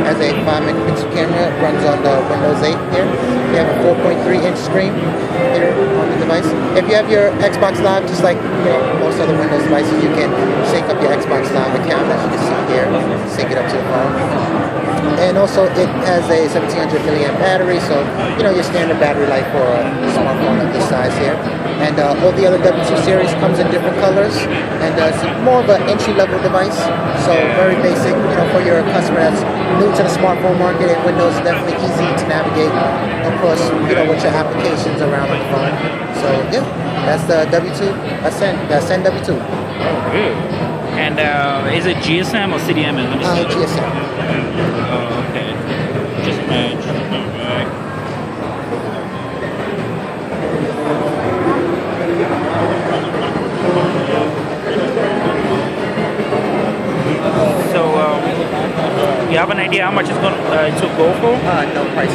has a 5 megapixel camera. It runs on the Windows 8 here. You have a 4.3-inch screen here on the device. If you have your Xbox Live, just like most other Windows devices, you can sync up your Xbox Live account, as you can see here, sync it up to the phone. And also, it has a 1700 milliamp battery, so your standard battery life for a smartphone of this size here. And all the other W2 series comes in different colors, and it's more of an entry-level device, so very basic. For your customer that's new to the smartphone market, and Windows is definitely easy to navigate, of course, with your applications around the phone. So yeah, that's the W2 Ascend, the Ascend W2. Oh, good. And is it GSM or CDMA? Let me see. GSM. Oh, okay. Just match. Alright. So, you have an idea how much it's going to go for? No price.